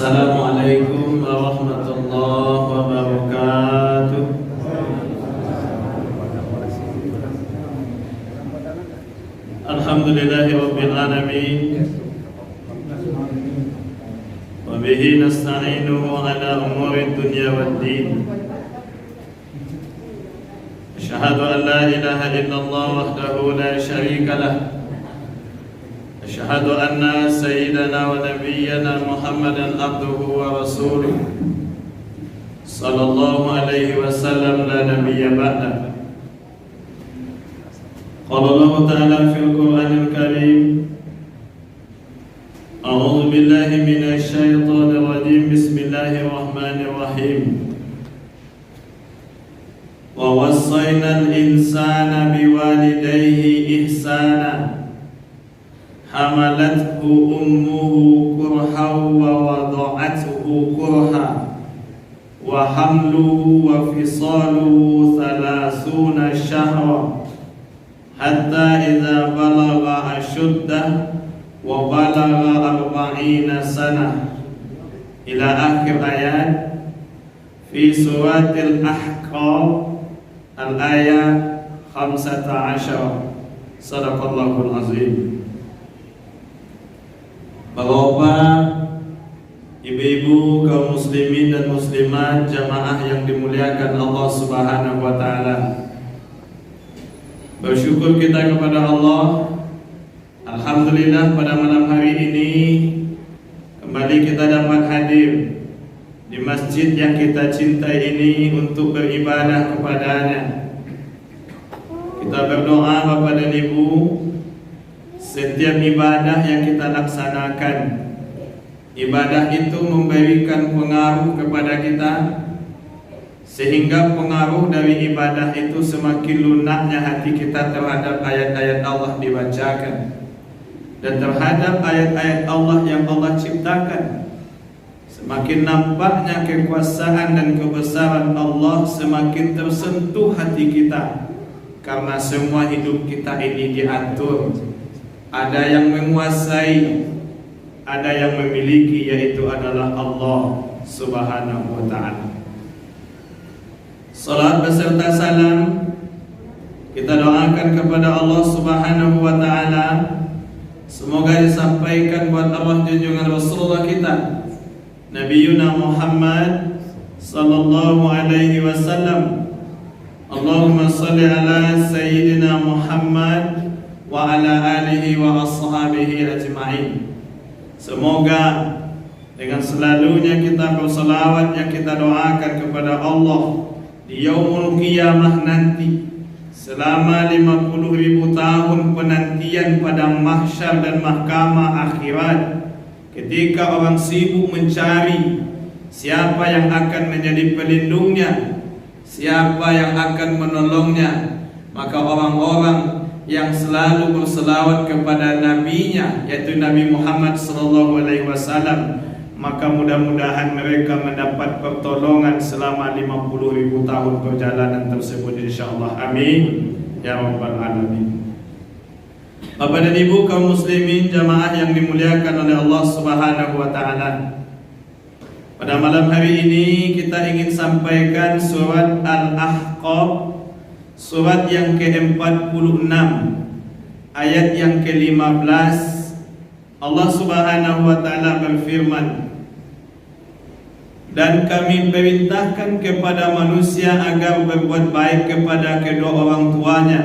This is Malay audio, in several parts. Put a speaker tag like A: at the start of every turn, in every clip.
A: Assalamualaikum warahmatullahi wabarakatuh. Alhamdulillahi rabbil alamin. Wa bihi nasta'inu ala umuri dunya waddin. Asyhadu an la ilaha illallah wahdahu la syarika lah. Asyhadu anna sayyidana wa nabiyyana Muhammadan abduhu wa rasuluh sallallahu alaihi wasallam la nabiyya ba'da. Qala Allah ta'ala fil Qur'anil Karim, A'udzu billahi minasy syaithanir rajim. Bismillahirrahmanirrahim. Wa wassaynal insana biwalidayhi ihsana hamalathu ummuhu kurhan wa wada'athu kurha wa hamluhu wa fisaluhu 30 syahra hatta idza balagha ashuddah wa balagha 40 sanah ila akhir ayat fi suratil Ahqaf al-ayat 15. Sadaqallahul azim. Bapak, ibu-ibu, kaum muslimin dan muslimat, jamaah yang dimuliakan Allah Subhanahu wa taala. Bersyukur kita kepada Allah. Alhamdulillah pada malam hari ini kembali kita dapat hadir di masjid yang kita cintai ini untuk beribadah kepadanya. Kita berdoa Bapak dan Ibu, setiap ibadah yang kita laksanakan, ibadah itu memberikan pengaruh kepada kita, sehingga pengaruh dari ibadah itu semakin lunaknya hati kita terhadap ayat-ayat Allah dibacakan dan terhadap ayat-ayat Allah yang Allah ciptakan. Semakin nampaknya kekuasaan dan kebesaran Allah, semakin tersentuh hati kita, karena semua hidup kita ini diatur. Ada yang menguasai, ada yang memiliki, yaitu adalah Allah Subhanahu wa ta'ala. Salat beserta salam kita doakan kepada Allah Subhanahu wa ta'ala, semoga disampaikan buat Allah junjungan Rasulullah kita Nabiyuna Muhammad sallallahu alaihi wasallam. Allahumma salli ala sayyidina Muhammad wa ala alihi wa ashabihi ajma'in. Semoga dengan selalunya kita berselawat yang kita doakan kepada Allah di yaumul qiyamah nanti, selama 50.000 tahun penantian pada mahsyar dan mahkamah akhirat, ketika orang sibuk mencari siapa yang akan menjadi pelindungnya, siapa yang akan menolongnya, maka orang-orang yang selalu berselawat kepada nabinya, yaitu Nabi Muhammad sallallahu alaihi wasallam, maka mudah-mudahan mereka mendapat pertolongan selama 50.000 tahun perjalanan tersebut, insyaallah. Amin ya rabbal alamin. Bapak dan Ibu kaum muslimin, jamaah yang dimuliakan oleh Allah Subhanahu wa taala. Pada malam hari ini kita ingin sampaikan surat Al-Ahqaf, surat yang ke-46, ayat yang ke-15. Allah Subhanahu wa ta'ala berfirman, dan kami perintahkan kepada manusia agar berbuat baik kepada kedua orang tuanya.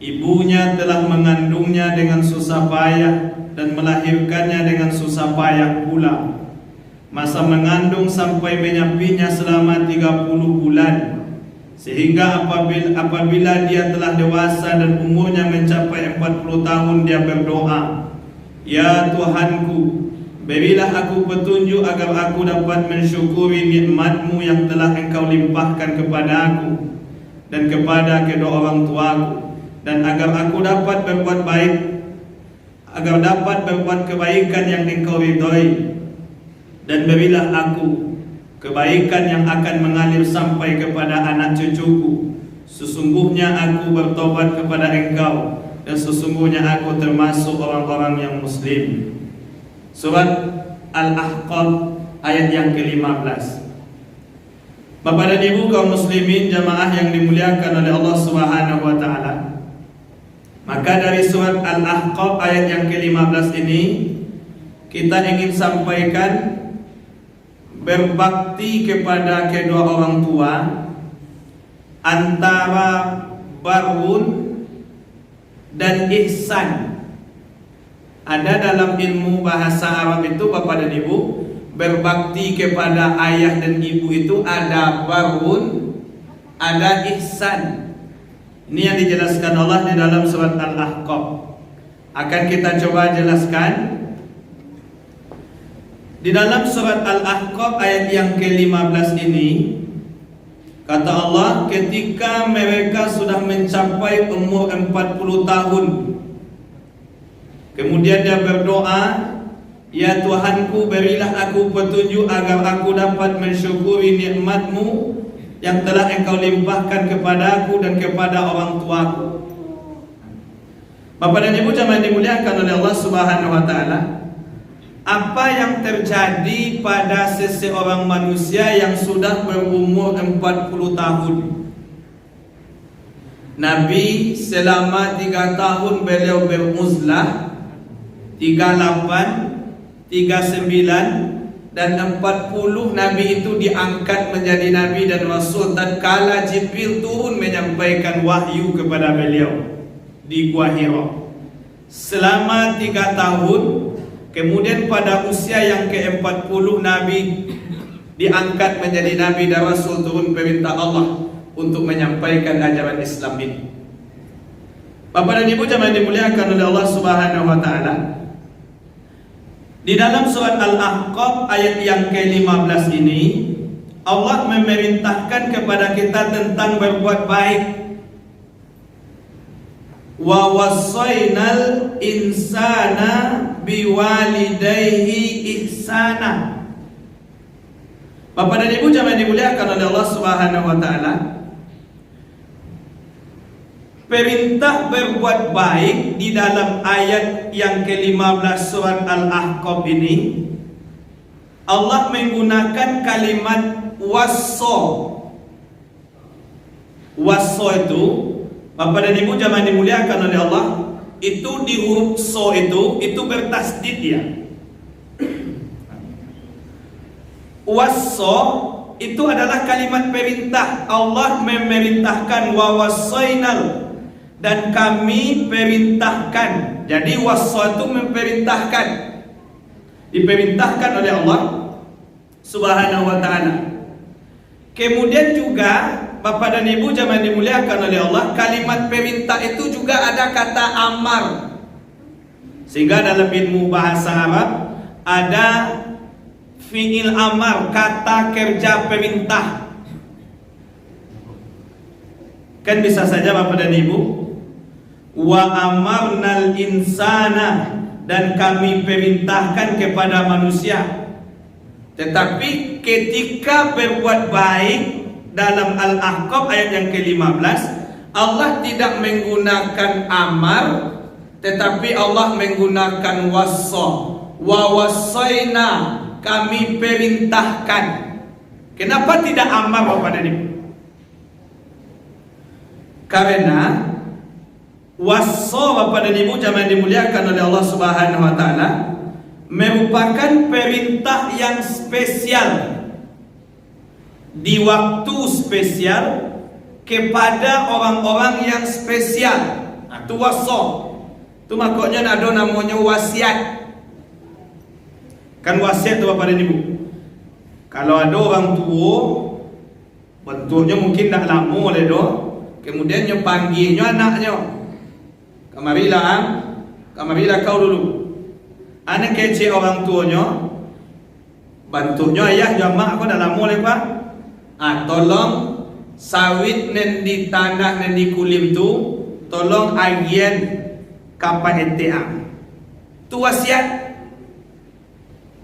A: Ibunya telah mengandungnya dengan susah payah dan melahirkannya dengan susah payah pula. Masa mengandung sampai menyapinya selama 30 bulan. Sehingga apabila dia telah dewasa dan umurnya mencapai 40 tahun, dia berdoa, ya Tuhanku, berilah aku petunjuk agar aku dapat mensyukuri nikmat-Mu yang telah Engkau limpahkan kepada aku dan kepada kedua orang tuaku, dan agar aku dapat berbuat baik, agar dapat berbuat kebaikan yang Engkau ridhoi, dan berilah aku kebaikan yang akan mengalir sampai kepada anak cucuku. Sesungguhnya aku bertobat kepada Engkau, dan sesungguhnya aku termasuk orang-orang yang muslim. Surat Al-Ahqaf ayat yang ke-15. Bapak dan Ibu kaum muslimin jamaah yang dimuliakan oleh Allah Subhanahu wa taala. Maka dari surat Al-Ahqaf ayat yang ke-15 ini kita ingin sampaikan berbakti kepada kedua orang tua antara barun dan ihsan. Ada dalam ilmu bahasa Arab itu Bapak dan Ibu, berbakti kepada ayah dan ibu itu ada barun, ada ihsan. Ini yang dijelaskan Allah di dalam surat Al-Ahqaf. Akan kita coba jelaskan. Di dalam surat Al-Ahqaf ayat yang ke-15 ini, kata Allah, ketika mereka sudah mencapai umur 40 tahun, kemudian dia berdoa, ya Tuhanku, berilah aku petunjuk agar aku dapat mensyukuri nikmat-Mu yang telah Engkau limpahkan kepadaku dan kepada orang tuaku. Bapak dan Ibu jamaah dimuliakan oleh Allah Subhanahu wa taala, apa yang terjadi pada seseorang manusia yang sudah berumur 40 tahun? Nabi selama 3 tahun beliau beruzlah, 38, 39 dan 40 Nabi itu diangkat menjadi Nabi dan Rasul tatkala Jibril turun menyampaikan wahyu kepada beliau di Gua Hira. Selama 3 tahun, kemudian pada usia yang ke-40 Nabi diangkat menjadi Nabi dan Rasul, turun perintah Allah untuk menyampaikan ajaran Islam ini. Bapak dan Ibu jamaah dimuliakan oleh Allah Subhanahu wa taala. Di dalam surat Al-Ahqaf ayat yang ke-15 ini, Allah memerintahkan kepada kita tentang berbuat baik. Wa wassaynal insana biwalidayhi ihsana. Bapak dan Ibu jamaah dimuliakan oleh Allah Subhanahu wa taala, perintah berbuat baik di dalam ayat yang ke-15 surat Al-Ahqaf ini, Allah menggunakan kalimat wassa. Wassa itu, Bapak dan Ibu jamaah dimuliakan oleh Allah, itu di huruf so itu bertasdid ya. Wassa itu adalah kalimat perintah. Allah memerintahkan wa wassaynal, dan kami perintahkan. Jadi wassa itu memerintahkan, diperintahkan oleh Allah Subhanahu wa taala. Kemudian juga Bapak dan Ibu jamaah dimuliakan oleh Allah, kalimat perintah itu juga ada kata amar. Sehingga dalam ilmu bahasa Arab ada fi'il amar, kata kerja perintah. Kan bisa saja Bapak dan Ibu, wa amarnal insana, dan kami perintahkan kepada manusia. Tetapi ketika berbuat baik dalam Al-Ahqaf ayat yang ke-15, Allah tidak menggunakan amar, tetapi Allah menggunakan wassa. Wa wassayna, kami perintahkan. Kenapa tidak amar Bapak dan Ibu? Karena wassa Bapak dan Ibu jamaah dimuliakan oleh Allah Subhanahu wa taala merupakan perintah yang spesial di waktu spesial kepada orang-orang yang spesial. Nah, itu wassa. Itu makanya ada namanya wasiat. Kan wasiat itu Bapak dan Ibu, kalau ada orang tua bentuknya mungkin tak lama oleh do, kemudian dia panggilnya anaknya, kamarilah kau dulu. Anak kecil orang tuanya, bentuknya ayah jamak aku dah lama oleh Pak. Tolong sawit nen di tanah nen di kulim tu, tolong agian kapan etiam. Itu wasiat.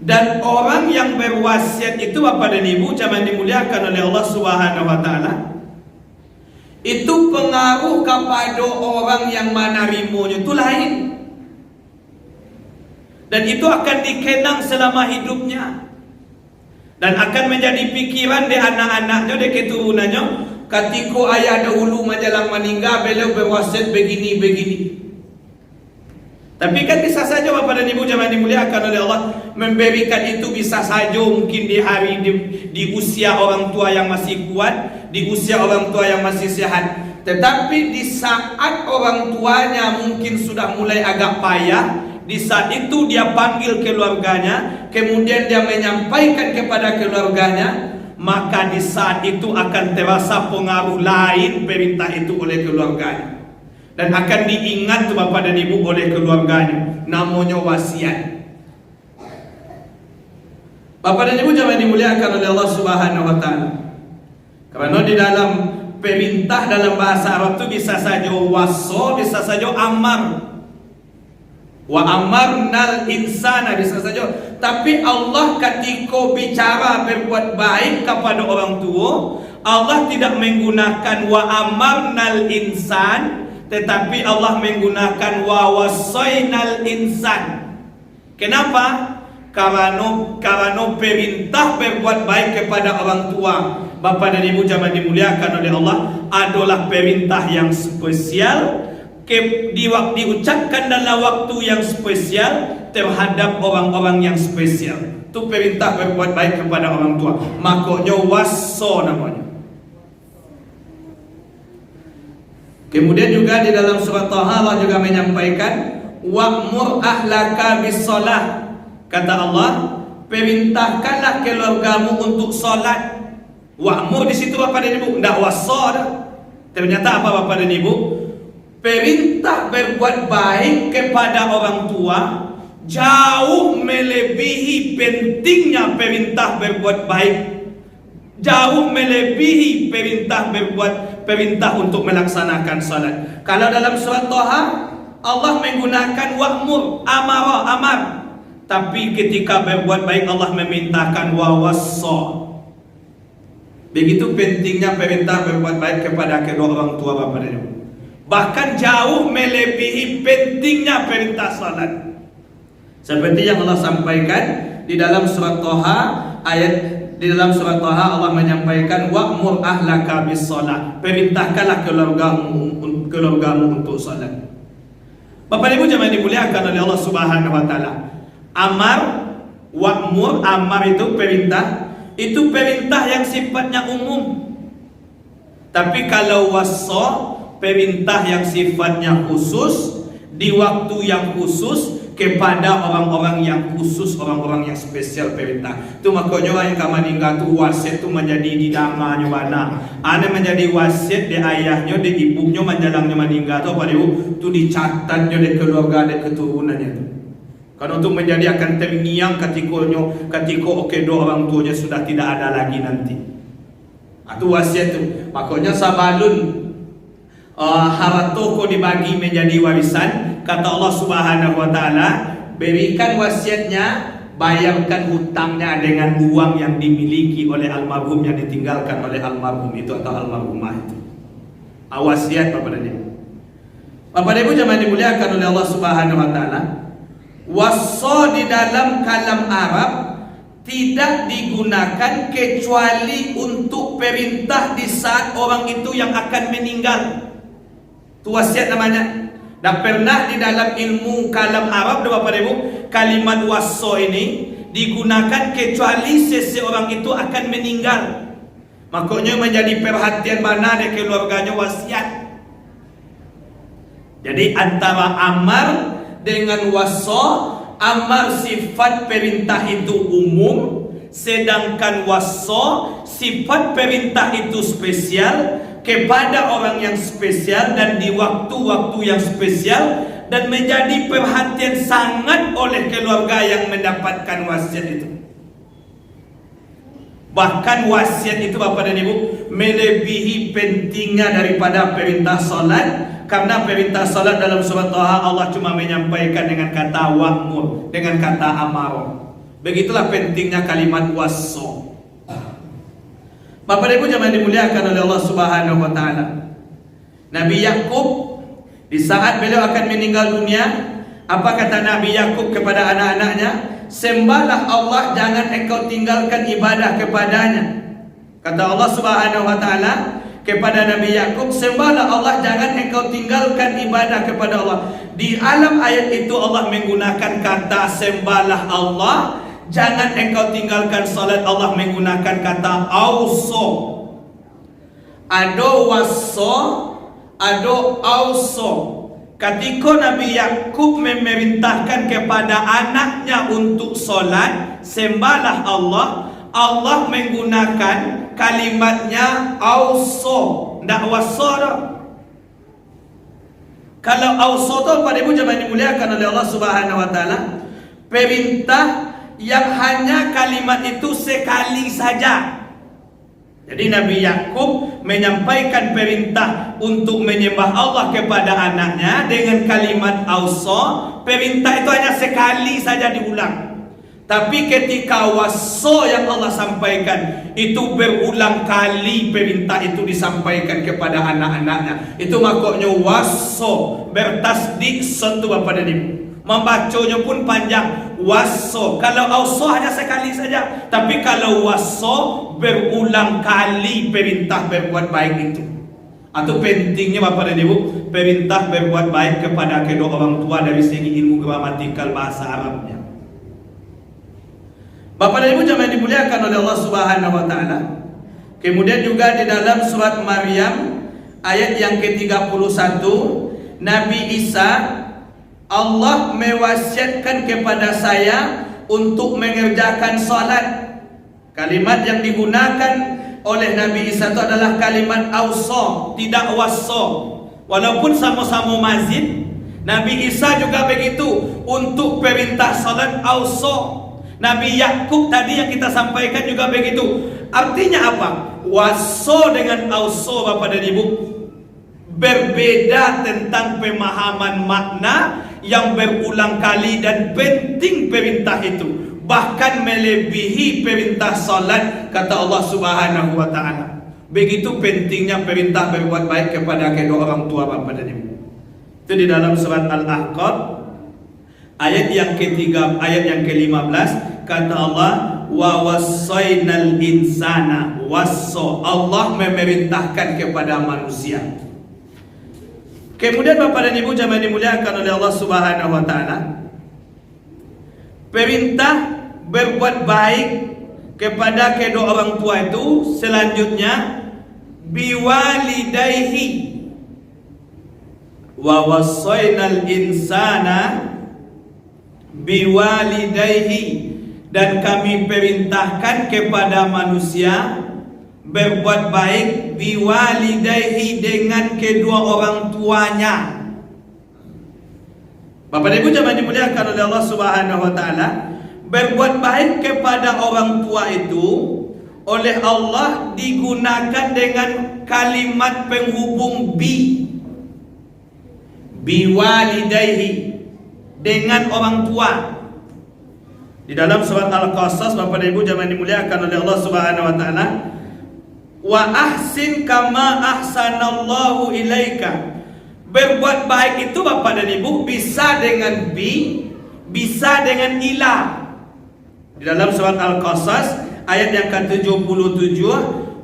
A: Dan orang yang berwasiat itu Bapak dan Ibu jamaah dimuliakan oleh Allah Subhanahu wa taala, itu pengaruh kepada orang yang menerimanya itu lain. dan itu akan dikenang selama hidupnya, dan akan menjadi pikiran di anak-anaknya, di keturunannya. Ketika ayah dahulu menjelang meninggal, beliau berwasiat begini-begini. Tapi kan bisa saja Bapak dan Ibu jemaah dimuliakan oleh Allah, memberikan itu bisa saja mungkin di hari di usia orang tua yang masih kuat, di usia orang tua yang masih sehat. Tetapi di saat orang tuanya mungkin sudah mulai agak payah, di saat itu dia panggil keluarganya, kemudian dia menyampaikan kepada keluarganya, maka di saat itu akan terasa pengaruh lain perintah itu oleh keluarganya, dan akan diingat Bapak dan Ibu oleh keluarganya. Namanya wasiat. Bapak dan Ibu jemaah dimuliakan oleh Allah Subhanahu wa taala. Karena di dalam perintah dalam bahasa Arab itu bisa saja waso, bisa saja amar. Wa amarnal insana, bisa saja. Tapi Allah ketika bicara berbuat baik kepada orang tua, Allah tidak menggunakan wa amarnal insan, tetapi Allah menggunakan wa wasainal insan. Kenapa? Karena perintah berbuat baik kepada orang tua, Bapak dan Ibu jemaah dimuliakan oleh Allah, adalah perintah yang spesial, diucapkan dalam waktu yang spesial terhadap orang-orang yang spesial. Itu perintah berbuat baik kepada orang tua, makanya waso namanya. Kemudian juga di dalam surat Taha Allah juga menyampaikan wa'mur ahlaka bis-shalah. Kata Allah, perintahkanlah keluargamu untuk salat. Wa'mur di situ Bapak dan Ibu, enggak waso dah. Ternyata apa Bapak dan Ibu? Perintah berbuat baik kepada orang tua jauh melebihi pentingnya perintah berbuat baik, jauh melebihi perintah untuk melaksanakan salat. Kalau dalam surat Taha Allah menggunakan wa'mur, amar, tapi ketika berbuat baik Allah memintakan wa wassa. Begitu pentingnya perintah berbuat baik kepada kedua orang tua Bapak dan Ibu. Bahkan jauh melebihi pentingnya perintah salat. Seperti yang Allah sampaikan di dalam surat Taha, di dalam surat Taha Allah menyampaikan wa'mur ahlaka bis-shalah. Perintahkanlah keluargamu untuk salat. Bapak Ibu jemaah dimuliakan oleh Allah Subhanahu wa taala. Amar, wa'mur, amar itu perintah, itu perintah yang sifatnya umum. Tapi kalau wassa, perintah yang sifatnya khusus, di waktu yang khusus, kepada orang-orang yang khusus, orang-orang yang spesial perintah. Itu makanya orang yang meninggal tu wasiat tu menjadi di damanya mana. Ada menjadi wasiat di ayahnya, di ibunya menjalangnya meninggal tu pada tu dicatatnya di keluarga, di keturunannya tu. Karena untuk menjadi akan terngiang ketika dua orang tuanya sudah tidak ada lagi nanti. Itu wasiat tu. Makanya sabalun hartoko dibagi menjadi warisan, kata Allah Subhanahu wa taala, berikan wasiatnya, bayarkan hutangnya dengan uang yang dimiliki oleh almarhum, yang ditinggalkan oleh almarhum itu atau almarhumah itu. Wasiat Bapak dan Ibu. Bapak dan Ibu jemaah dimuliakan oleh Allah Subhanahu wa taala. Wassa di dalam kalam Arab tidak digunakan kecuali untuk perintah di saat orang itu yang akan meninggal. Itu wasiat namanya. Dan pernah di dalam ilmu kalam Arab Bapak Ibu, kalimat wassa ini digunakan kecuali seseorang itu akan meninggal. Makanya menjadi perhatian mana ada keluarganya wasiat. Jadi antara amar dengan wassa, amar sifat perintah itu umum, sedangkan wassa sifat perintah itu spesial kepada orang yang spesial dan di waktu-waktu yang spesial, dan menjadi perhatian sangat oleh keluarga yang mendapatkan wasiat itu. Bahkan wasiat itu Bapak dan Ibu melebihi pentingnya daripada perintah salat. Karena perintah salat dalam surat Taha Allah cuma menyampaikan dengan kata wa'mur, dengan kata amar. Begitulah pentingnya kalimat wassa. Bapak dan Ibu jemaah dimuliakan oleh Allah Subhanahu wa taala. Nabi Yakub di saat beliau akan meninggal dunia, Apa kata Nabi Yakub kepada anak-anaknya? Sembahlah Allah, jangan engkau tinggalkan ibadah kepadanya. Kata Allah Subhanahu wa taala kepada Nabi Yakub, sembahlah Allah, jangan engkau tinggalkan ibadah kepada Allah. Di alam ayat itu Allah menggunakan kata sembahlah Allah, jangan engkau tinggalkan salat. Allah menggunakan kata auso. Ado waso, ado auso. Ketika Nabi Yakub memerintahkan kepada anaknya untuk solat, sembahlah Allah, Allah menggunakan kalimatnya auso, tidak waso. Kalau auso itu pada ibu jemaah dimuliakan oleh Allah Subhanahu wa taala, perintah yang hanya kalimat itu sekali saja. Jadi Nabi Yakub menyampaikan perintah untuk menyembah Allah kepada anaknya dengan kalimat auso. Perintah itu hanya sekali saja diulang. Tapi ketika waso yang Allah sampaikan, itu berulang kali perintah itu disampaikan kepada anak-anaknya. Itu makanya waso, bertasdik satu Bapak dan Ibu. Membacanya pun panjang, waso. Kalau auso hanya sekali saja, tapi kalau waso berulang kali perintah berbuat baik itu. Atau pentingnya Bapak dan Ibu, perintah berbuat baik kepada kedua orang tua dari segi ilmu gramatikal bahasa Arabnya. Bapak dan Ibu jemaah dimuliakan oleh Allah Subhanahu wa taala. Kemudian juga di dalam surat Maryam ayat yang ke-31, Nabi Isa, Allah mewasiatkan kepada saya untuk mengerjakan salat. Kalimat yang digunakan oleh Nabi Isa itu adalah kalimat auso, tidak waso. Walaupun sama-sama mazid, Nabi Isa juga begitu untuk perintah salat auso. Nabi Yakub tadi yang kita sampaikan juga begitu. Artinya apa? Waso dengan auso Bapak dan Ibu berbeda tentang pemahaman makna yang berulang kali dan penting perintah itu. Bahkan melebihi perintah salat kata Allah Subhanahu wa taala. Begitu pentingnya perintah berbuat baik kepada kedua orang tua Bapak dan Ibu. Itu di dalam surat Al-Ahqaf ayat yang ketiga, ayat yang ke-15 kata Allah, wa wassaynal insana wasso. Allah memerintahkan kepada manusia. Kemudian Bapak dan Ibu jemaah dimuliakan oleh Allah Subhanahu wa taala, perintah berbuat baik kepada kedua orang tua itu selanjutnya biwalidayhi, wa wassaynal insana biwalidayhi, dan kami perintahkan kepada manusia berbuat baik biwalidayhi, dengan kedua orang tuanya. Bapak Ibu jemaah dimuliakan oleh Allah Subhanahu wa taala, berbuat baik kepada orang tua itu oleh Allah digunakan dengan kalimat penghubung biwalidayhi, dengan orang tua. Di dalam surat Al-Qasas Bapak dan Ibu jemaah dimuliakan oleh Allah Subhanahu wa taala, wa ahsin kama ahsanallahu ilaika. Berbuat baik itu Bapak dan Ibu bisa dengan bisa dengan ila. Di dalam surat Al-Qasas ayat yang ke-77,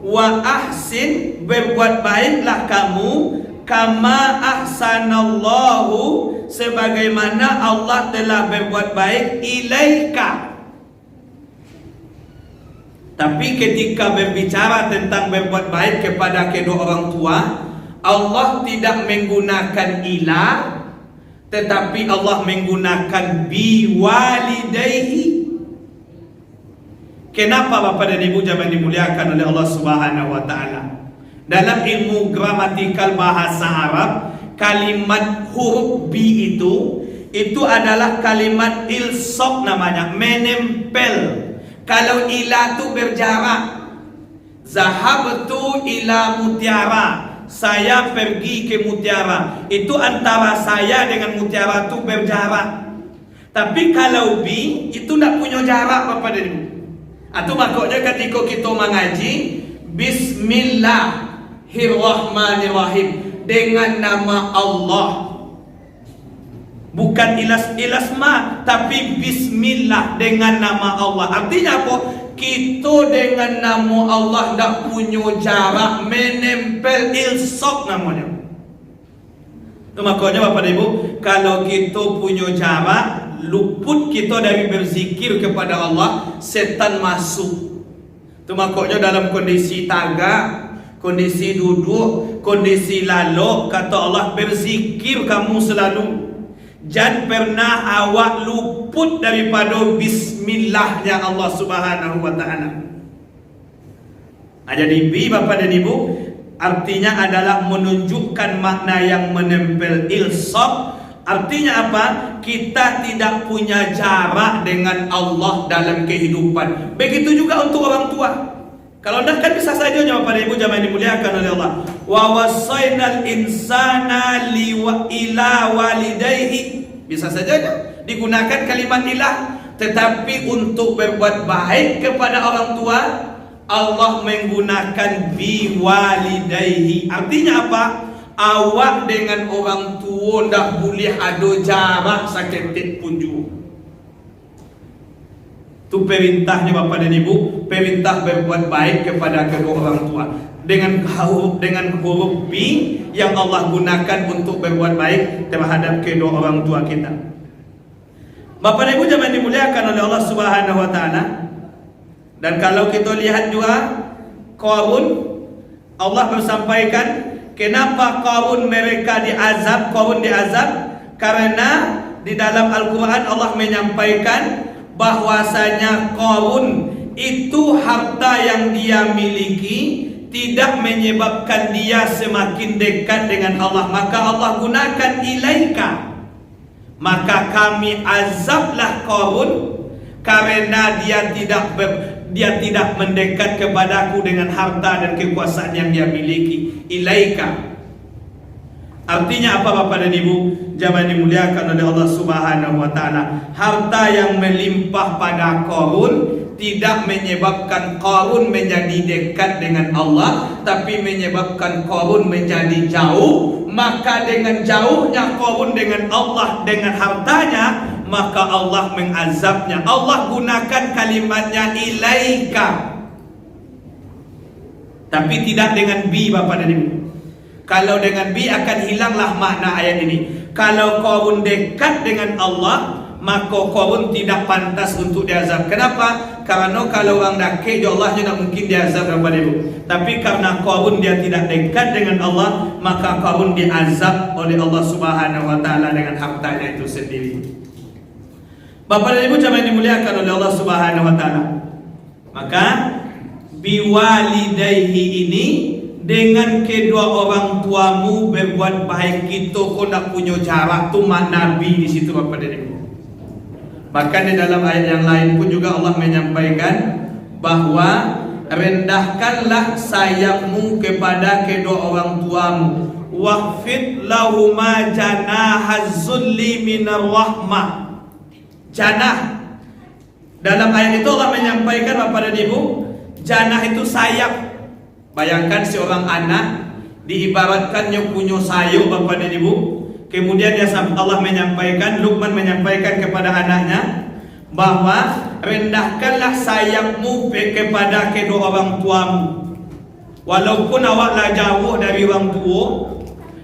A: wa ahsin, berbuat baiklah kamu, kama ahsanallahu, sebagaimana Allah telah berbuat baik, ilaika. Tapi ketika berbicara tentang berbuat baik kepada kedua orang tua, Allah tidak menggunakan ila, tetapi Allah menggunakan biwalidayhi. Kenapa Bapak dan Ibu jemaah dimuliakan oleh Allah Subhanahu wa taala? Dalam ilmu gramatikal bahasa Arab, kalimat huruf bi itu adalah kalimat ilsaq namanya, menempel. Kalau ila itu berjarak. Zahabtu ila Mutiara, saya pergi ke Mutiara. Itu antara saya dengan Mutiara itu berjarak. Tapi kalau bi itu tidak punya jarak Bapak dan Ibu. Atau makanya ketika kita mengaji Bismillahirrahmanirrahim, dengan nama Allah, Bukan ilas-ilas tapi bismillah, dengan nama Allah. Artinya apa? Kita dengan nama Allah dah punya jarak menempel, ilsok namanya. Itu makanya Bapak dan Ibu, kalau kita punya jarak, luput kita dari berzikir kepada Allah, setan masuk. Itu makanya dalam kondisi tagak, kondisi duduk, kondisi lalu, kata Allah, berzikir kamu selalu. Jangan pernah awak luput daripada bismillahnya Allah Subhanahu wa ta'ala. Jadi Bapak dan Ibu, artinya adalah menunjukkan makna yang menempel, ilsaq. Artinya apa? Kita tidak punya jarak dengan Allah dalam kehidupan. Begitu juga untuk orang tua. Kalau dah kan bisa saja Bapak dan Ibu jamaah dimuliakan oleh Allah. Wa wasainal insana ila walidayhi. Bisa saja digunakan kalimat ilah, tetapi untuk berbuat baik kepada orang tua Allah menggunakan biwalidayhi. Artinya apa? Awak dengan orang tua dah boleh ada jarak saketik pun juga. Itu perintahnya Bapak dan Ibu, perintah berbuat baik kepada kedua orang tua dengan huruf B yang Allah gunakan untuk berbuat baik terhadap kedua orang tua kita. Bapak dan Ibu jemaah dimuliakan oleh Allah Subhanahu wa taala. Dan kalau kita lihat juga Qarun, Allah bersampaikan kenapa Qarun mereka diazab. Qarun diazab karena di dalam Al-Quran Allah menyampaikan bahwasanya Qarun itu harta yang dia miliki tidak menyebabkan dia semakin dekat dengan Allah, maka Allah gunakan ilaika. Maka kami azablah Qarun karena dia tidak mendekat kepadaku dengan harta dan kekuasaan yang dia miliki. Ilaika artinya apa Bapak dan Ibu jamaah dimuliakan oleh Allah Subhanahu wa taala? Harta yang melimpah pada Qarun tidak menyebabkan Qarun menjadi dekat dengan Allah, tapi menyebabkan Qarun menjadi jauh. Maka dengan jauhnya Qarun dengan Allah, dengan hartanya, maka Allah mengazabnya. Allah gunakan kalimatnya ilaika, tapi tidak dengan bi Bapak dan Ibu. Kalau dengan bi akan hilanglah makna ayat ini. Kalau Qarun dekat dengan Allah, maka Qarun tidak pantas untuk diazab. Kenapa? Karena kalau orang dakik Allah tidak mungkin diazab Bapak Ibu. Tapi karena Qarun dia tidak dekat dengan Allah, maka Qarun diazab oleh Allah Subhanahu wa taala dengan hartanya itu sendiri. Bapak dan Ibu jemaah dimuliakan oleh Allah Subhanahu wa taala. Maka biwalidayhi ini, dengan kedua orang tuamu berbuat baik. Kita kau nak punya jarak tu makna Nabi di situ Bapak dan Ibu. Bahkan di dalam ayat yang lain pun juga Allah menyampaikan bahwa rendahkanlah sayapmu kepada kedua orang tuamu, waqfid lahuma janahaz zulli minar rahmah. Janah dalam ayat itu Allah menyampaikan Bapak dan Ibu, janah itu sayap. Bayangkan seorang anak diibaratkannya punya sayap Bapak dan Ibu. Kemudian Allah menyampaikan, Luqman menyampaikan kepada anaknya bahwa rendahkanlah sayapmu kepada kedua orang tuamu. Walaupun awaklah jauh dari orang tua,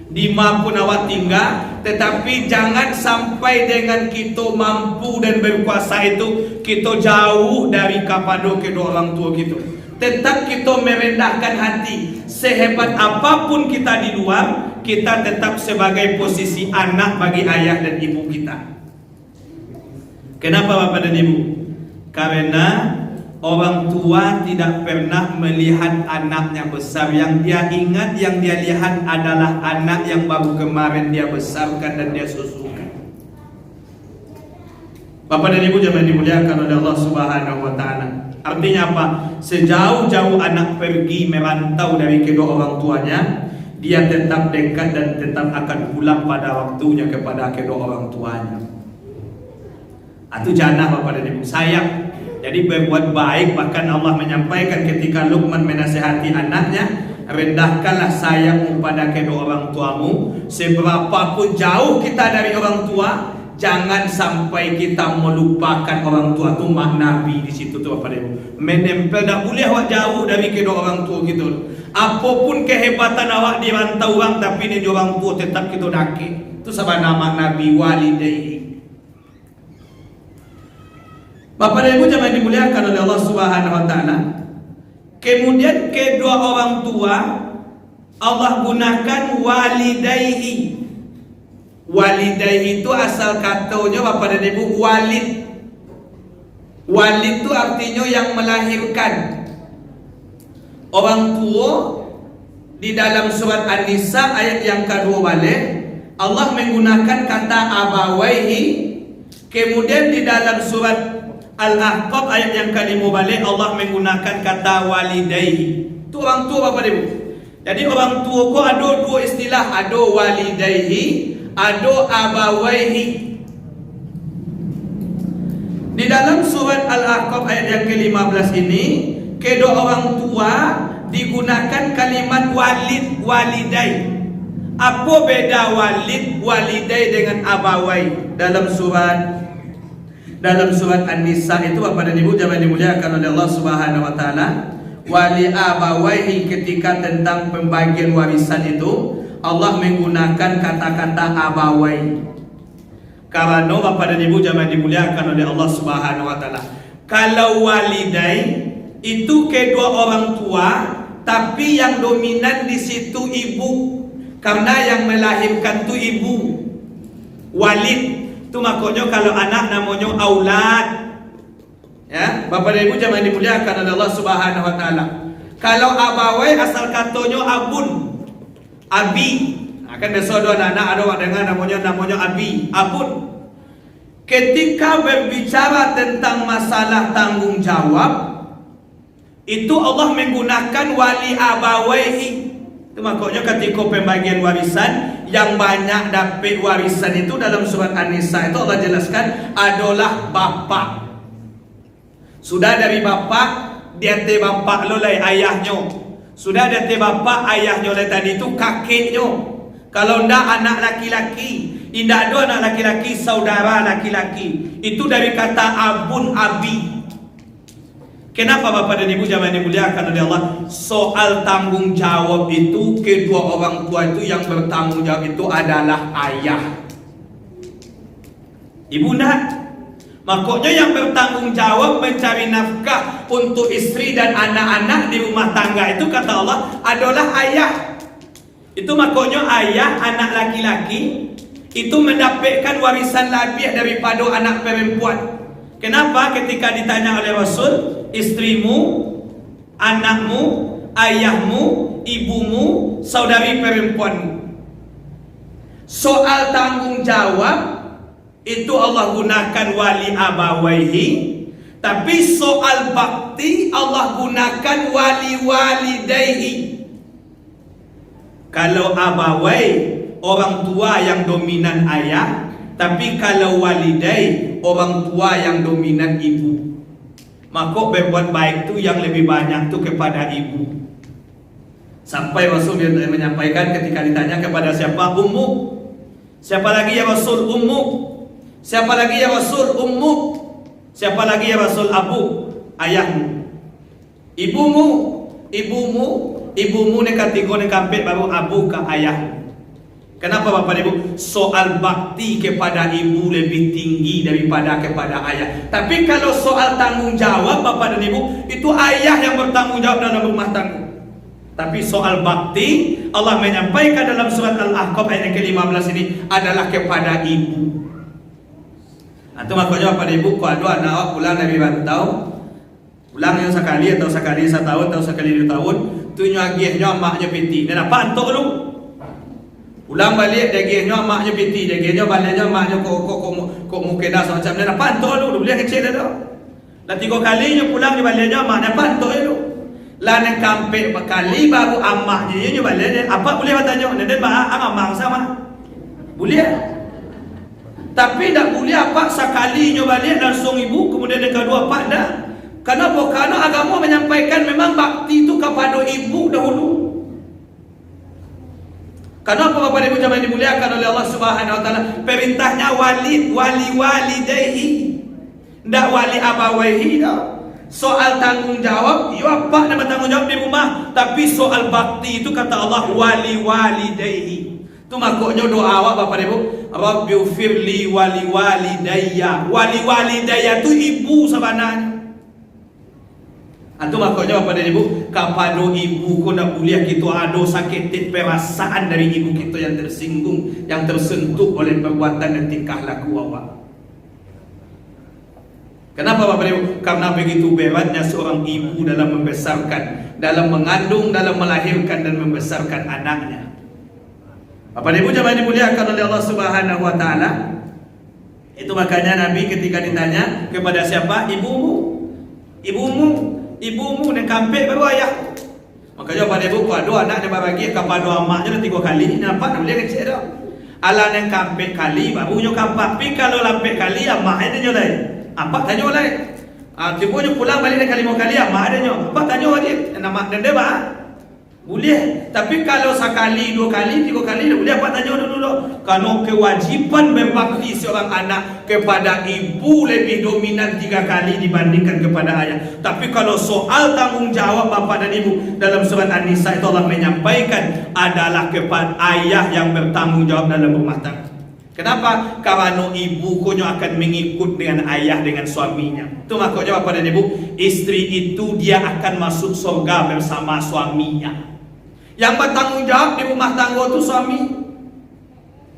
A: di mana pun awak tinggal, tetapi jangan sampai dengan kita mampu dan berkuasa itu kita jauh dari kepada kedua orang tua kita. Tetap kita merendahkan hati. Sehebat apapun kita di luar, kita tetap sebagai posisi anak bagi ayah dan ibu kita. Kenapa Bapak dan Ibu? Karena orang tua tidak pernah melihat anaknya besar. Yang dia ingat, yang dia lihat adalah anak yang baru kemarin dia besarkan dan dia susukan. Bapak dan Ibu jemaah dimuliakan oleh Allah Subhanahu wa taala. Artinya apa? Sejauh-jauh anak pergi merantau dari kedua orang tuanya, dia tetap dekat dan tetap akan pulang pada waktunya kepada kedua orang tuanya. Itu janah Bapak dan Ibu, sayang. Jadi berbuat baik. Bahkan Allah menyampaikan ketika Luqman menasihati anaknya, rendahkanlah sayapmu pada kedua orang tuamu. Seberapapun jauh kita dari orang tua, jangan sampai kita melupakan orang tua tu. Mak Nabi di situ tu Bapak Ibu. Menempel, tak boleh awak jauh dari kedua orang tua gitu. Apapun kehebatan awak di rantau orang, tapi ni orang tua tetap kita daki. Itu sebab nama Nabi walidayhi. Bapak dan Ibu jangan dimuliakan oleh Allah Subhanahu wa taala. Kemudian kedua orang tua Allah gunakan walidayhi. Walidayhi itu asal katanya Bapak dan Ibu walid. Walid itu artinya yang melahirkan. Orang tua di dalam surat An-Nisa ayat yang kedua balik Allah menggunakan kata abawaihi. Kemudian di dalam surat Al-Ahqaf ayat yang kelima balik Allah menggunakan kata walidayhi. Itu orang tua Bapak Ibu. Jadi orang tua ko ada dua istilah, ada walidayhi, ada abawaihi. Di dalam surat Al-Ahqaf ayat yang ke-15 ini, kedua orang tua digunakan kalimat walid, walidai. Apa beda walid, walidai dengan abawai dalam surat An-Nisa itu Bapak dan Ibu jangan dimuliakan oleh Allah Subhanahu wa taala. Wali abawaihi ketika tentang pembagian warisan itu Allah menggunakan kata-kata abawai. Karena Bapak dan Ibu jangan dimuliakan oleh Allah Subhanahu wa taala. Kalau walidai itu kedua orang tua, tapi yang dominan di situ ibu. Karena yang melahirkan itu ibu. Walid itu makanya kalau anak namanya aulad. Ya, Bapak dan Ibu jangan dimuliakan oleh Allah Subhanahu wa taala. Kalau abawai asal katanya abun, abi. Akan biasa ada anak ada orang dengar namanya abi, abun. Ketika berbicara tentang masalah tanggung jawab, itu Allah menggunakan wali abawaihi. Itu makanya ketika pembagian warisan yang banyak dapat warisan itu dalam surat An-Nisa itu Allah jelaskan adalah bapak. Sudah dari bapak, dia te bapak lo lai ayahnya. Sudah dia te bapak, ayahnya lai tadi itu kakeknya. Kalau ndak anak laki-laki, tidak ada anak laki-laki, saudara laki-laki. Itu dari kata abun, abi. Kenapa Bapak dan Ibu jangan dimuliakan oleh Allah? Soal tanggung jawab itu kedua orang tua itu yang bertanggung jawab itu adalah ayah. Ibu nak. Makanya yang bertanggung jawab mencari nafkah untuk istri dan anak-anak di rumah tangga itu kata Allah adalah ayah. Itu makanya ayah anak laki-laki itu mendapatkan warisan lebih daripada anak perempuan. Kenapa? Ketika ditanya oleh Rasul, istrimu, anakmu, ayahmu, ibumu, saudari perempuanmu. Soal tanggung jawab itu Allah gunakan wali abawaihi, tapi soal bakti Allah gunakan wali walidayhi. Kalau abawai orang tua yang dominan ayah, tapi kalau walidai orang tua yang dominan ibu. Maka berbuat baik tu yang lebih banyak tu kepada ibu. Sampai Rasul menyampaikan ketika ditanya kepada siapa, ummu. Siapa lagi ya Rasul? Ummu. Siapa lagi ya Rasul? Ummu. Siapa lagi ya Rasul? Abu. Ayahmu. Ibumu. Ibumu. Ibumu ni kategori ni kampit baru abu ke ayah. Kenapa Bapak Ibu? Soal bakti kepada ibu lebih tinggi daripada kepada ayah. Tapi kalau soal tanggung jawab Bapak dan Ibu, itu ayah yang bertanggung jawab dalam rumah tangga. Tapi soal bakti Allah menyampaikan dalam surat Al-Ahqaf ayat ke-15 ini adalah kepada ibu. Itu makanya Bapak Ibu kalau ada anak pulang dari rantau, pulang yang sekali atau sekali setahun atau sekali 2 tahun, tu nyagihnya maknya piti. Dan apa antuk lu? Pulang balik dagihnya maknya piti, dagihnya baliknya maknya kok mukena semacam ni. Apa antuk lu? Boleh kecil dah. Lah 3 kalinya pulang di baliknya maknya apa antuk lu? Lah nak kampek berkali baru amaknya nya baliknya. Apa boleh bertanya? Dan amang sama. Boleh. Tapi tak boleh apa sekalinya balik langsung ibu, kemudian yang kedua pak dah. Kenapa? Karena agama menyampaikan memang bakti itu kepada ibu dahulu. Kenapa Bapak dan Ibu jamaah dimuliakan oleh Allah Subhanahu wa taala? Perintahnya wali walidayhi. Ndak wali abawaihi dah. Soal tanggung jawab, ya apa nama tanggung jawab di rumah, tapi soal bakti itu kata Allah wali walidayhi. Itu maknanya doa awak Bapak Ibu, Rabbighfirli wali walidayya. Wali walidayya itu ibu sebenarnya. Itu maknanya Bapak dan Ibu, kepada ibu kau nak boleh kita ada sakit perasaan dari ibu kita yang tersinggung, yang tersentuh oleh perbuatan dan tingkah laku awak. Kenapa Bapak Ibu? Karena begitu beratnya seorang ibu dalam membesarkan, dalam mengandung, dalam melahirkan dan membesarkan anaknya. Bapak Ibu jamaah dimuliakan oleh Allah Subhanahu wa taala. Itu makanya Nabi ketika ditanya kepada siapa? Ibumu. Ibumu dan kampek baru ayah. Makanya Bapak Ibu kalau dua anak dia bagi kepada amaknya 3 kali, nampak nak boleh kecil dah. Ala nang kampek kali barunya kampak, tapi kalau lampek kali amaknya dia nyolai. Apa tanya oleh? Tiba-tiba pulang balik dengan 5 kali amak ada nyo. Apa tanya wajib? Nama dan dia boleh. Tapi kalau sekali, 2 kali, 3 kali boleh apa tanya dulu. Kalau kewajiban berbakti seorang anak kepada ibu lebih dominan 3 kali dibandingkan kepada ayah. Tapi kalau soal tanggung jawab bapak dan ibu dalam surat An-Nisa itu Allah menyampaikan adalah kepada ayah yang bertanggung jawab dalam rumah tangga. Kenapa? Karena ibu konyo akan mengikut dengan ayah, dengan suaminya. Itu makanya Bapak dan Ibu, istri itu dia akan masuk surga bersama suaminya. Yang bertanggung jawab di rumah tangga itu suami.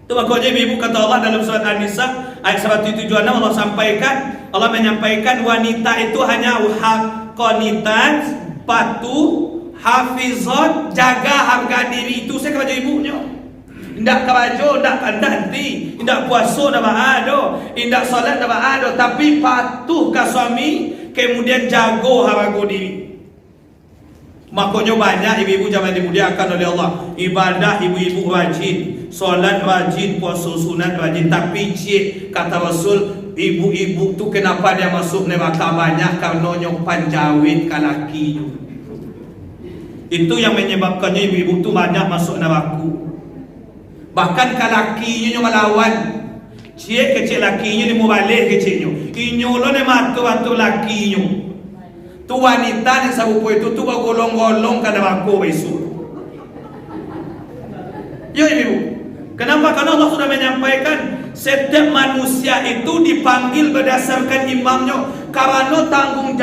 A: Itu makanya ibu kata Allah dalam surat An-Nisa ayat 176 Allah menyampaikan wanita itu hanya qanitat, patuh, hafizat, jaga harga diri itu saya kepada ibunya. Tidak kebajo, tidak kandanti, tidak puasa, tidak ada, tidak salat, tidak ada, tapi patuh ke suami, kemudian jago harga diri. Makanya banyak ibu-ibu jamaah dimuliakan oleh Allah, ibadah ibu-ibu rajin, salat rajin, puasa sunat rajin, tapi cik kata Rasul, ibu-ibu tu kenapa dia masuk neraka banyak? Karena nyok panjawit ke laki. Itu yang menyebabkannya ibu-ibu tu banyak masuk neraka. Bahkan kalau lakinya melawan, cik kecil lakinya dia mau balik kecilnya. Inyo lo ne matu lakinya. Tu wanita yang sabupo itu tu bagolong-golong kada aku besok. Yo ibu, kenapa? Karena Allah sudah menyampaikan setiap manusia itu dipanggil berdasarkan imamnya. Karena tanggung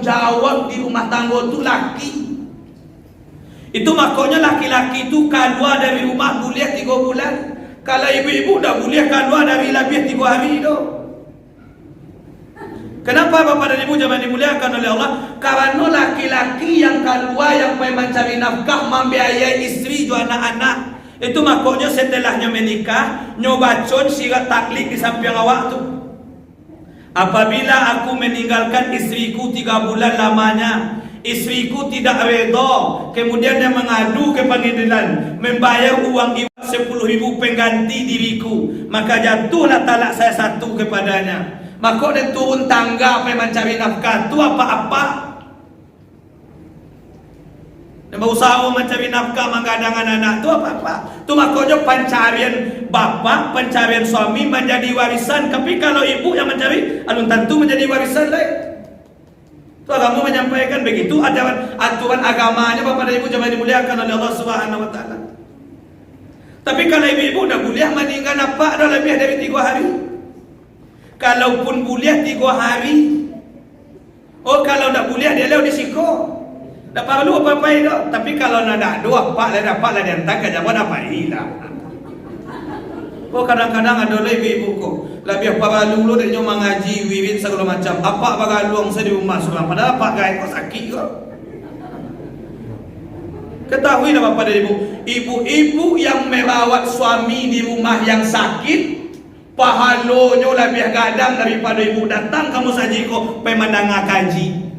A: jawab di rumah tangga itu laki. Itu makanya laki-laki itu keluar dari rumah boleh 3 bulan. Kalau ibu-ibu dah boleh keluar dari lebih 3 hari itu. Kenapa Bapak dan Ibu jamaah dimuliakan oleh Allah? Karena laki-laki yang keluar yang mencari nafkah, membiayai istri dan anak-anak. Itu makanya setelahnya menikah, nyobacon sirat taklik di samping awak tu. Apabila aku meninggalkan istriku 3 bulan lamanya, istriku tidak redha, kemudian dia mengadu ke pengadilan, membayar uang 10.000 pengganti diriku, maka jatuhlah talak saya 1 kepadanya. Maka dia turun tangga mencari nafkah tu apa-apa. Dia berusaha mencari nafkah, menggadang anak-anak tu apa-apa. Tu makanya pencarian bapa, pencarian suami menjadi warisan. Tapi kalau ibu yang mencari, alun tentu menjadi warisan lain. Agama menyampaikan begitu aturan agamanya Bapak dan Ibu jamaah dimuliakan oleh Allah Subhanahu wa taala. Tapi kalau ibu-ibu dah boleh meninggal apa dah lebih dari 3 hari. Kalaupun boleh 3 hari. Oh kalau tak boleh dia lewat disiko. Tak perlu apa-apa itu. Tapi kalau nak ada apa lah dia hantar ke jawapan apa hilang. Oh kadang-kadang ada ibu-ibu kok lebih paralu lu dan nyoma ngaji wiwit segala macam. Apa bagaluang saya di rumah surang padahal apa gaya kok sakit kok. Ketahuilah Bapak dan Ibu, ibu-ibu yang merawat suami di rumah yang sakit, pahalanya lebih gadang daripada ibu datang kamu saja kok pemandang kaji.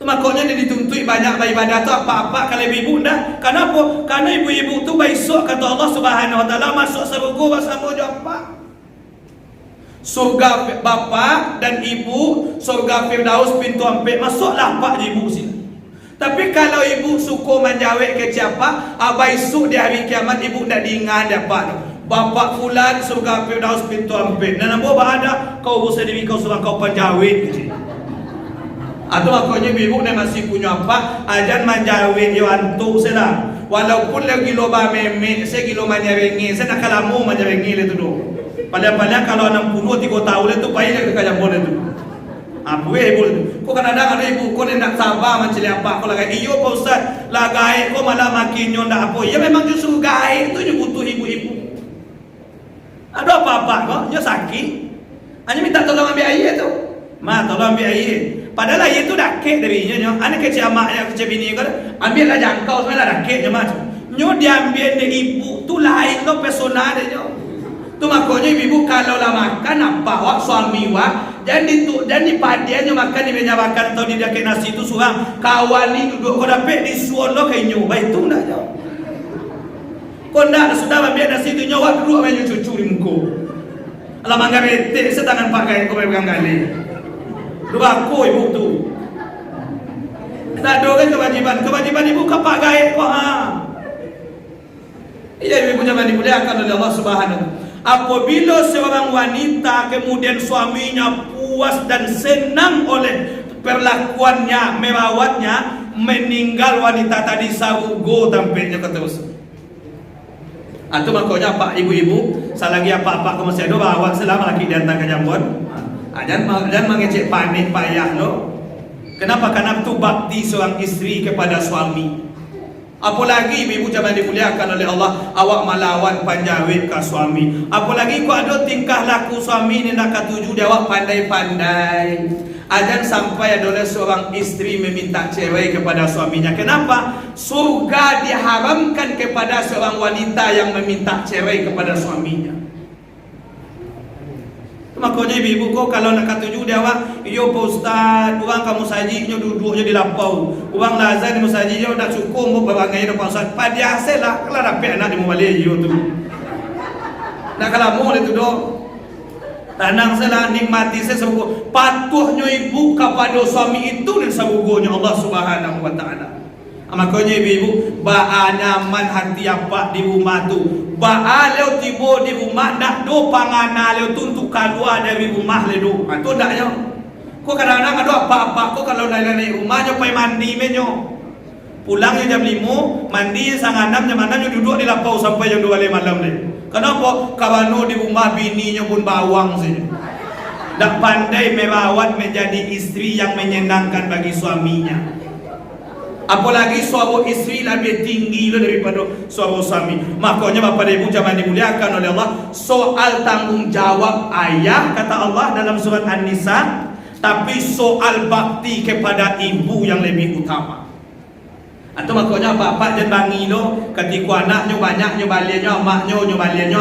A: Itu makanya dia dituntut banyak ibadah tu apa-apa kalau ibu ndak. Kenapa? Karena ibu-ibu tu besok kata Allah Subhanahu wa taala masuk surga bersama apa? Surga bapa dan ibu, surga Firdaus pintu 4 masuklah pak ibu sini.
B: Tapi kalau ibu suka menjawab ke siapa, besok di hari kiamat ibu nak diingat dapat. Bapak fulan surga Firdaus pintu ampit. Dan apa ada kau bosan diri kau surga kau penjawab ke. Atau makanya ibu ni masih punya apa? Ajan menjawab yo antuk saya. Walaupun lagi loba meme, saya kilo manyarengi, saya nak kalamu manyarengi itu tu. Padahal kalau 60 3 tahun itu payah lagi kaya boleh tu. Apa ibu? Kau kadang-kadang ada ibu kau nak sabar macam apa? Kau lagi iyo Pak Ustaz, lah gaib kau malah makin nyondak apa? Ya memang justru gaib tu je butuh ibu-ibu. Ada apa-apa kau? Ya sakit. Hanya minta tolong ambil air tu. Ma tolong ambil air. Padahal air tu dah kek darinya nyo. Anak kecil amaknya kecil bini kau ambil lah jangkau sebenarnya dah kek je macam. Nyo diambil de ibu tu lain tu personal dia nyo. Tu makanya ibu kalau lah makan apa wak suami wak jangan dipadiannya makan di meja makan atau di daket nasi tu surang kawan ni duduk kau dapat di suon lo kayak nyoba itu ndak jauh. Kau ndak sudah ambil nasi tu nyoba duduk main cucu di muka. Alah mangga bete setangan pakai kau pegang kali. Dua aku ibu tu. Tak ada kewajiban ibu kapak gaib kau ha. Iya ibu jangan dimuliakan oleh Allah Subhanahu. Apabila seorang wanita kemudian suaminya puas dan senang oleh perlakuannya, merawatnya, meninggal wanita tadi sarugo tampilnya keterus. Itu makanya pak ibu-ibu, selagi apa-apa kamu masih ada bawa selama lagi datang ke jambon. Jangan mengecek panik payah lo. Kenapa? Karena itu bakti seorang istri kepada suami. Apalagi ibu jangan dimuliakan oleh Allah, awak malawan panjawit ke suami. Apalagi kau ada tingkah laku suami ni nak katuju dia awak pandai-pandai. Ajan sampai ada seorang istri meminta cerai kepada suaminya. Kenapa? Surga diharamkan kepada seorang wanita yang meminta cerai kepada suaminya. Makanya ibu kau kalau nak katuju dia awak, yo Pak Ustaz, orang kamu saji nyo duduknya di lapau. Orang lazan di saji nyo dah cukup mau babangai Pak Ustaz. Pada hasillah kalau dapat anak di balik yo tu. Nak kalau mau itu do. Tanang salah nikmati sesuatu. Patuhnya ibu kepada suami itu dan sabugonya Allah Subhanahu wa taala. Makanya ibu ba nyaman hati apa di rumah tu. Ba leo tibo di rumah dak do pangana leo tuntuk keluar dari rumah le do. Tu dak yo. Kau kadang-kadang ada apa-apa kau kalau naik rumahnya pai mandi menyo. Pulangnya jam 5, mandi setengah 6 jam 6 duduk di lapau sampai jam 2 malam le. Kenapa? Kawano di rumah bininya pun bawang saja. Dak pandai merawat menjadi istri yang menyenangkan bagi suaminya. Apalagi suami istri lebih tinggi daripada suami. Makanya Bapak dan Ibu jangan dimuliakan oleh Allah. Soal tanggung jawab ayah kata Allah dalam surat An-Nisa, tapi soal bakti kepada ibu yang lebih utama. Atau makanya bapak jangan bangi lo ketika anaknya banyak nyobalnya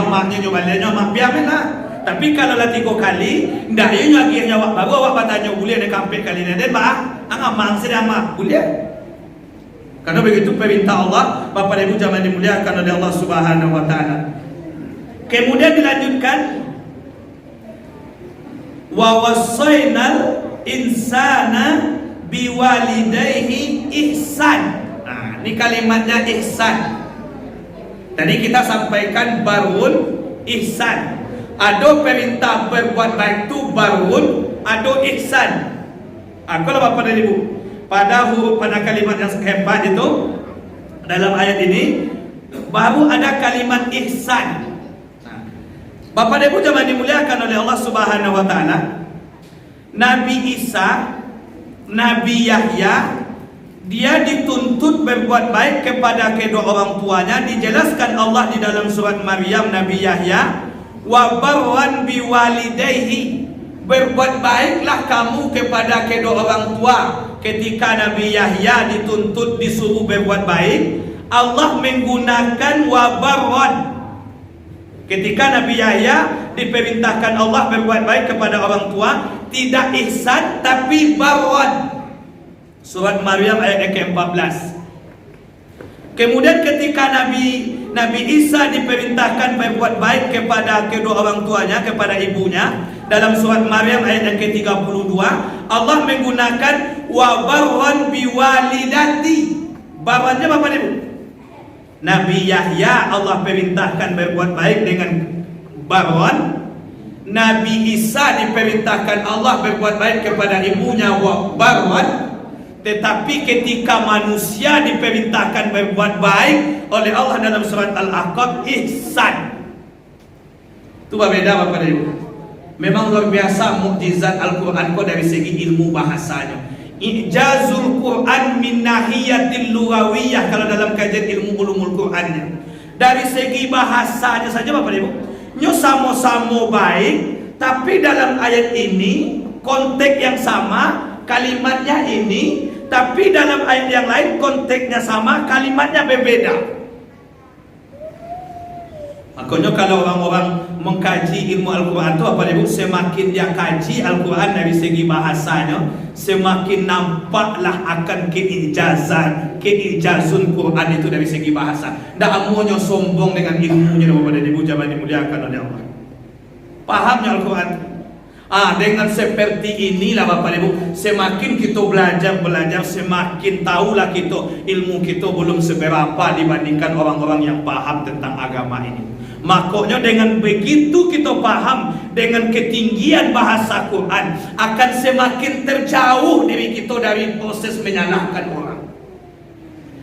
B: maknya mak biarlah. Tapi kalau lah 3 kali ndak yo lagi nyawa baru awak bertanya boleh nak kampek kali ni dan bah amang sedang mak boleh. Karena begitu perintah Allah, Bapak dan Ibu jangan dimuliakan oleh Allah Subhanahu wa taala. Kemudian dilanjutkan wa wasainal insana biwalidayhi ihsan. Nah, ini kalimatnya ihsan. Tadi kita sampaikan barun ihsan. Ada perintah berbuat baik itu barun, ada ihsan. Kalau Bapak dan Ibu pada kalimat yang hebat itu dalam ayat ini baru ada kalimat ihsan. Bapak dan Ibu jangan dimuliakan oleh Allah Subhanahu wa taala. Nabi Isa, Nabi Yahya, dia dituntut berbuat baik kepada kedua orang tuanya. Dijelaskan Allah di dalam surat Maryam Nabi Yahya, wa barran biwalidayhi, berbuat baiklah kamu kepada kedua orang tua. Ketika Nabi Yahya dituntut disuruh berbuat baik, Allah menggunakan wabarwan. Ketika Nabi Yahya diperintahkan Allah berbuat baik kepada orang tua, tidak ihsan tapi barwan. Surat Maryam ayat ke-14. Kemudian ketika Nabi Isa diperintahkan berbuat baik kepada kedua orang tuanya, kepada ibunya, dalam surat Maryam ayat yang ke-32, Allah menggunakan wa barran biwalidati. Barrannya apa Ibu? Nabi Yahya Allah perintahkan berbuat baik dengan barran. Nabi Isa diperintahkan Allah berbuat baik kepada ibunya wa barran. Tetapi ketika manusia diperintahkan berbuat baik oleh Allah dalam surat Al-Ahqaf, ihsan. Itu berbeda Bapak dan Ibu. Memang luar biasa mukjizat Al-Quran dari segi ilmu bahasanya. Ijazul Quran min nahiyatil lughawiyah kalau dalam kajian ilmu ulumul Qurannya. Dari segi bahasanya saja Bapak Ibu, nyo sama-sama baik, tapi dalam ayat ini konteks yang sama, kalimatnya ini, tapi dalam ayat yang lain konteksnya sama, kalimatnya berbeda. Makanya kalau orang-orang mengkaji ilmu Al-Quran itu apa Ibu, semakin dia kaji Al-Quran dari segi bahasanya, semakin nampaklah akan keijazun Quran itu dari segi bahasa. Tidak amunya sombong dengan ilmunya Bapak dan Ibu jamaah dimuliakan oleh Allah. Pahamnya Al-Quran. Dengan seperti inilah Bapak Ibu, semakin kita belajar, semakin tahulah kita ilmu kita belum seberapa dibandingkan orang-orang yang paham tentang agama ini. Makanya dengan begitu kita paham dengan ketinggian bahasa Quran, akan semakin terjauh diri kita dari proses menyalahkan orang.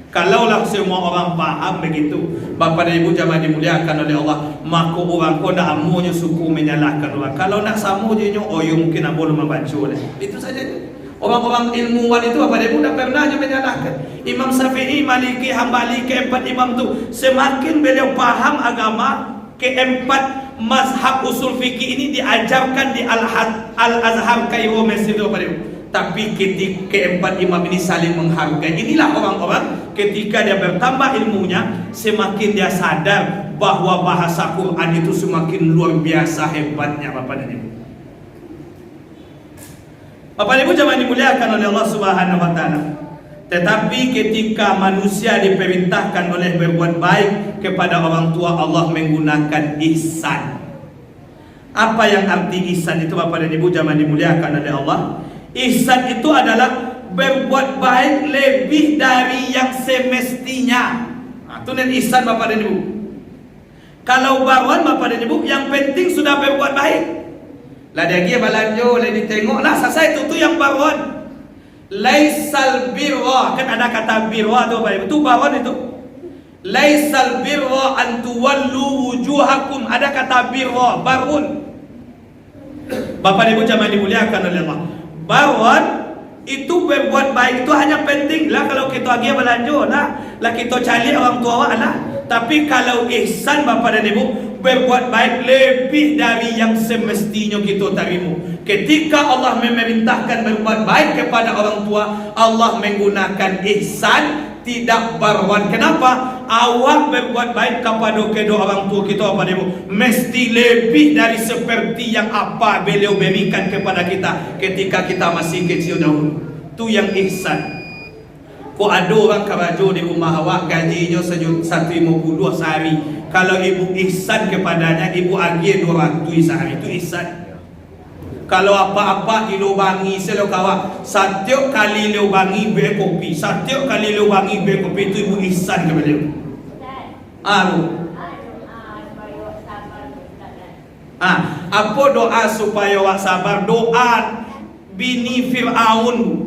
B: Kalaulah semua orang paham begitu Bapak dan Ibu jamaah dimuliakan oleh Allah, maka orang kau nak amunya suku menyalahkan orang. Kalau nak samu je nyo, mungkin nak boleh membaca oleh. Itu saja. Orang-orang ilmuwan itu Bapak dan Ibu dah pernah menyalahkan Imam Syafi'i, Maliki, Hambali, keempat imam tu. Semakin beliau paham agama, keempat mazhab usul fikih ini diajarkan di Al-Azhar Kairo Mesir Bapak dan Ibu. Tapi ketika keempat imam ini saling menghargai. Inilah orang-orang ketika dia bertambah ilmunya, semakin dia sadar bahwa bahasa Quran itu semakin luar biasa hebatnya Bapak dan Ibu. Bapak dan Ibu jamaah dimuliakan oleh Allah Subhanahu wa taala. Tetapi ketika manusia diperintahkan oleh berbuat baik kepada orang tua, Allah menggunakan ihsan. Apa yang arti ihsan itu Bapak dan Ibu jamaah dimuliakan oleh Allah? Ihsan itu adalah berbuat baik lebih dari yang semestinya. Itu ihsan Bapak dan Ibu. Kalau barwan Bapak dan Ibu, yang penting sudah berbuat baik. Lah dia balanjo, lah ditengoklah selesai itu yang barwan. Laisal birra, kan ada kata birra tu Bapak Ibu. Itu barwan itu. Laisal birra an tuwallu wujuhakum, ada kata birra, barun. Bapak Ibu jamaah dimuliakan oleh Allah. Barwan itu berbuat baik itu hanya penting lah kalau kita lagi belanja lah kita cari orang tua lah. Tapi kalau ihsan Bapak dan Ibu, berbuat baik lebih dari yang semestinya kita terima. Ketika Allah memerintahkan berbuat baik kepada orang tua, Allah menggunakan ihsan, tidak barwan. Kenapa? Awak berbuat baik kepada kedua orang tua kita Bapak Ibu, mesti lebih dari seperti yang apa beliau berikan kepada kita ketika kita masih kecil dahulu. Itu yang ihsan. Kok ada orang kerja di rumah awak gajinya 150 sehari, kalau ibu ihsan kepadanya, ibu agi 200 sehari, itu ihsan. Kalau apa-apa dilubangi selo kawan, setiap kali lubangi beli kopi, setiap kali lubangi beli kopi, itu ibu ihsan kepada dia. Apa doa supaya awak sabar? Doa bini Fir'aun.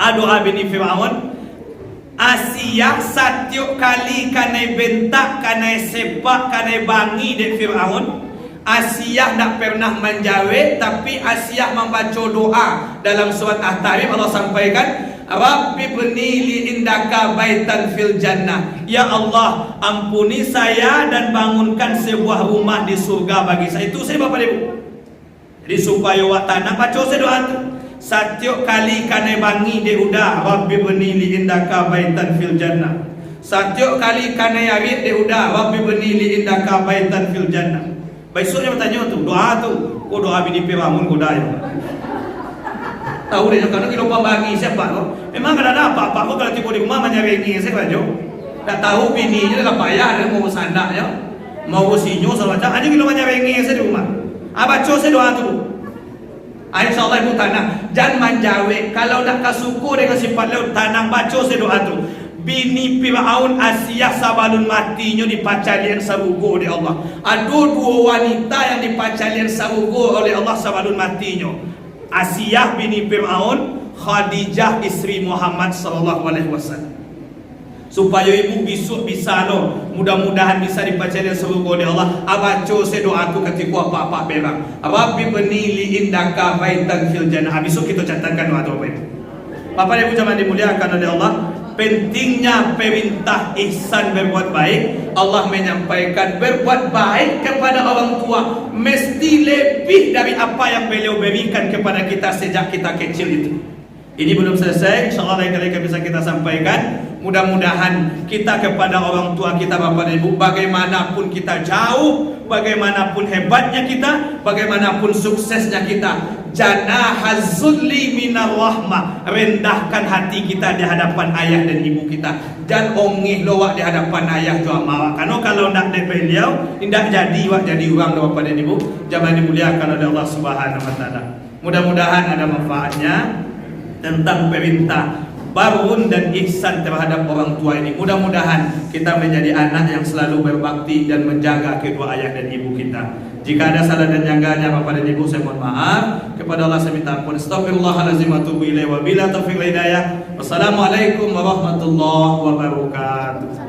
B: Doa bini Fir'aun. Asia setiap kali kanai bentak, kanai sepak, kanai bangi de Fir'aun, Asia tak pernah menjawab, tapi Asia membaca doa dalam surat At-Tahrim. Allah sampaikan, Rabbi bnili indaka baitan fil jannah. Ya Allah, ampuni saya dan bangunkan sebuah rumah di surga bagi saya. Itu saya Bapak Ibu. Jadi supaya awak tanah baca saya doa itu. Setiap kali kanai bangi dia udah Rabbi bnili indaka baitan fil jannah. Setiap kali kanai arit dia udah Rabbi bnili indaka baitan fil jannah. Besoknya bertanya tu, doa tu, kau doa bini Fir'aun kau dah ya. Tahu dia kan kita lupa bagi siapa kau. Memang kada ada apa-apa kau kalau tiba di rumah menyaringi siapa jo. Tak tahu bini dia dah payah dia mau sandak ya. Mau sinyo sama macam aja kita menyaringi saya di rumah. Baca saya doa tu. InsyaAllah ibu tanang. Jangan manjawe. Kalau nak kasuku dengan sifat laut tanang, baca saya doa tu. Bini Fir'aun Asiyah sabalun matinya dipacalian sabugo oleh Allah. Ada dua wanita yang dipacalian sabugo oleh Allah sabalun matinya. Asiyah bini Fir'aun, Khadijah istri Muhammad sallallahu alaihi wasallam. Supaya ibu besok bisa lo, mudah-mudahan bisa dipacalian sabugo oleh Allah. Abaco saya doaku ketika apa-apa berang. Rabbi benili indaka baitan fil jannah. Besok kita catatkan doa tu baik. Bapak dan Ibu jemaah dimuliakan oleh Allah. Pentingnya perintah ihsan berbuat baik. Allah menyampaikan berbuat baik kepada orang tua mesti lebih dari apa yang beliau berikan kepada kita sejak kita kecil itu. Ini belum selesai, insyaAllah lain kali bisa kita sampaikan. Mudah-mudahan kita kepada orang tua kita, Bapak dan Ibu, bagaimanapun kita jauh, bagaimanapun hebatnya kita, bagaimanapun suksesnya kita, janahaz zulli minar rahmah, rendahkan hati kita di hadapan ayah dan ibu kita. Dan ongih lowak di hadapan ayah jua mawak. Karena kalau nak dari beliau tidak jadi wak jadi orang Bapak dan Ibu. Jangan dimuliakan oleh Allah Subhanahu wa taala. Mudah-mudahan ada manfaatnya tentang perintah barun dan ihsan terhadap orang tua ini. Mudah-mudahan kita menjadi anak yang selalu berbakti dan menjaga kedua ayah dan ibu kita. Jika ada salah dan jangganya Bapak dan Ibu, saya mohon maaf. Kepada Allah saya minta ampun. Astaghfirullahalazim wa atubu ilaihi wa bila taufiq hidayah. Wassalamualaikum warahmatullahi wabarakatuh.